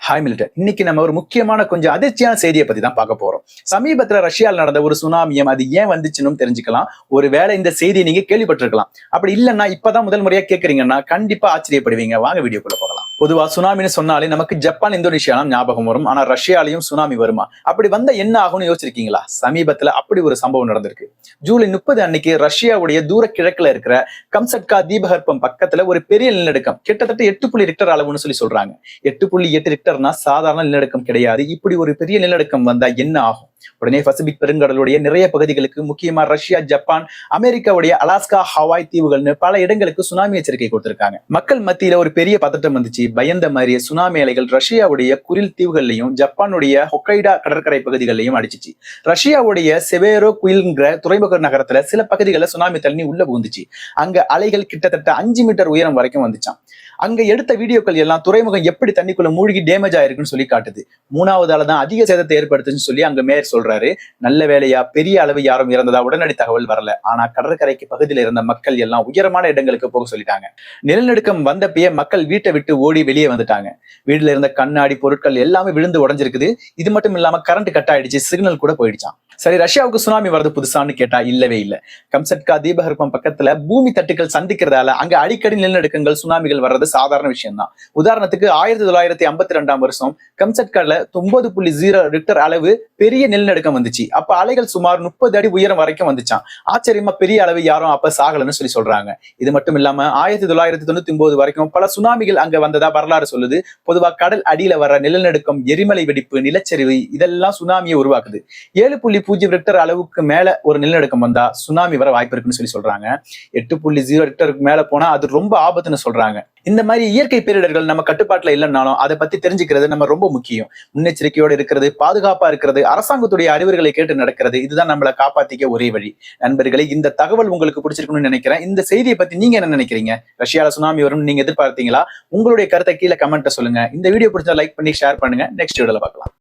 Hi Milton. இன்னைக்கு நம்ம ஒரு முக்கியமான கொஞ்சம் அதிர்ச்சியான செய்தியை பத்தி தான் பார்க்க போறோம். சமீபத்துல ரஷ்யாவில் நடந்த ஒரு சுனாமியம் அது ஏன் வந்துச்சுன்னு தெரிஞ்சுக்கலாம். ஒருவேளை இந்த செய்தியை நீங்க கேள்விப்பட்டிருக்கலாம். அப்படி இல்லைன்னா இப்பதான் முதல் முறையா கேட்கறீங்கன்னா கண்டிப்பா ஆச்சரியப்படுவீங்க. வாங்க வீடியோக்குள்ள போகலாம். பொதுவா சுனாமின்னு சொன்னாலே நமக்கு ஜப்பான், இந்தோனேஷியாலாம் ஞாபகம் வரும். ஆனா ரஷ்யாலையும் சுனாமி வருமா? அப்படி வந்தா என்ன ஆகும்னு யோசிச்சிருக்கீங்களா? சமீபத்துல அப்படி ஒரு சம்பவம் நடந்திருக்கு. ஜூலை 30 அன்னைக்கு ரஷ்யாவுடைய தூர கிழக்குல இருக்கிற கம்சட்கா தீபகற்பம் பக்கத்துல ஒரு பெரிய நிலநடுக்கம், கிட்டத்தட்ட 8 ரிக்டர் அளவுன்னு சொல்றாங்க. 8.8 ரிக்டர்னா சாதாரண நிலநடுக்கம் கிடையாது. இப்படி ஒரு பெரிய நிலநடுக்கம் வந்தா என்ன ஆகும்? உடனே பசிபிக் பெருங்கடலுடைய நிறைய பகுதிகளுக்கு, முக்கியமா ரஷ்யா, ஜப்பான், அமெரிக்காவுடைய அலாஸ்கா, ஹவாய் தீவுகள்னு பல இடங்களுக்கு சுனாமி எச்சரிக்கை கொடுத்திருக்காங்க. மக்கள் மத்தியில ஒரு பெரிய பதட்டம் வந்துச்சு. பயந்த மாதிரியே சுனாமி அலைகள் ரஷ்யாவுடைய குரில் தீவுகள்லையும் ஜப்பானுடைய ஹொக்கைடா கடற்கரை பகுதிகளிலையும் அடிச்சிச்சு. ரஷ்யாவுடைய செவேரோ குயில்ங்கிற துறைமுக நகரத்துல சில பகுதிகளில் சுனாமி தண்ணி உள்ள புகுந்துச்சு. அங்க அலைகள் கிட்டத்தட்ட 5 மீட்டர் உயரம் வரைக்கும் வந்துச்சான். அங்க எடுத்த வீடியோக்கள் எல்லாம் துறைமுகம் எப்படி தண்ணிக்குள்ள மூழ்கி டேமேஜ் ஆயிருக்குன்னு சொல்லி காட்டுது. 3வது ஆள் தான் அதிக சேதத்தை ஏற்படுத்துன்னு சொல்லி அங்க மேயர் சொல்றாரு. நல்ல வேலையா பெரிய அளவு யாரும் இறந்ததா உடனடி தகவல் வரல. ஆனா கடற்கரைக்கு பகுதியில் இருந்த மக்கள் எல்லாம் உயரமான இடங்களுக்கு போக சொல்லிட்டாங்க. நிலநடுக்கம் வந்தப்பயே மக்கள் வீட்டை விட்டு ஓடி வெளியே வந்துட்டாங்க. வீட்டுல இருந்த கண்ணாடி பொருட்கள் எல்லாமே விழுந்து உடஞ்சிருக்குது. இது மட்டும் இல்லாம கரண்ட் கட் ஆயிடுச்சு, சிக்னல் கூட போயிடுச்சான். சரி, ரஷ்யாவுக்கு சுனாமி வரது புதுசான்னு கேட்டா இல்லவே இல்லை. கம்சட்கா தீபகற்பம் பக்கத்துல பூமி தட்டுகள் சந்திக்கிறதால அங்க அடிக்கடி நிலநடுக்கங்கள், சுனாமிகள் வர்றது சாதாரண விஷயம் தான். உதாரணத்துக்கு 1952 வருஷம் கம்சட்கால 9.0 ரிக்டர் அளவு பெரிய நிலநடுக்கம் வந்துச்சு. அப்ப அலைகள் சுமார் 30 அடி உயரம் வரைக்கும் வந்துச்சான். ஆச்சரியமா பெரிய அளவு யாரும் அப்ப சாகலன்னு சொல்றாங்க. இது மட்டும் இல்லாம 1999 வரைக்கும் பல சுனாமிகள் அங்க வந்ததா வரலாறு சொல்லுது. பொதுவா கடல் அடியில வர நிலநடுக்கம், எரிமலை வெடிப்பு, நிலச்சரிவு இதெல்லாம் சுனாமியை உருவாக்குது. 7.0 ரிக்டர் அளவுக்கு மேல ஒரு நிலநடுக்கம் வந்தா சுனாமி வர வாய்ப்பு இருக்குன்னு சொல்றாங்க. 8.0 ரிக்டருக்கு மேல போனா அது ரொம்ப ஆபத்துன்னு சொல்றாங்க. இந்த மாதிரி இயற்கை பேரிடர்கள் நம்ம கட்டுப்பாட்டுல இல்லைன்னாலும் அதை பத்தி தெரிஞ்சுக்கிறது நம்ம ரொம்ப முக்கியம். முன்னெச்சரிக்கையோடு இருக்கிறது, பாதுகாப்பா இருக்கிறது, அரசாங்கத்துடைய அறிவுரைகளை கேட்டு நடக்கிறது, இதுதான் நம்மளை காப்பாத்திக்க ஒரே வழி. நண்பர்களே, இந்த தகவல் உங்களுக்கு பிடிச்சிருக்குன்னு நினைக்கிறேன். இந்த செய்தியை பத்தி நீங்க என்ன நினைக்கிறீங்க? ரஷ்யால சுனாமி வரும் நீங்க எதிர்பார்த்தீங்களா? உங்களுடைய கருத்தை கீழே கமெண்ட்ல சொல்லுங்க. இந்த வீடியோ பிடிச்சா லைக் பண்ணி ஷேர் பண்ணுங்க. நெக்ஸ்ட் வீடியோல பார்க்கலாம்.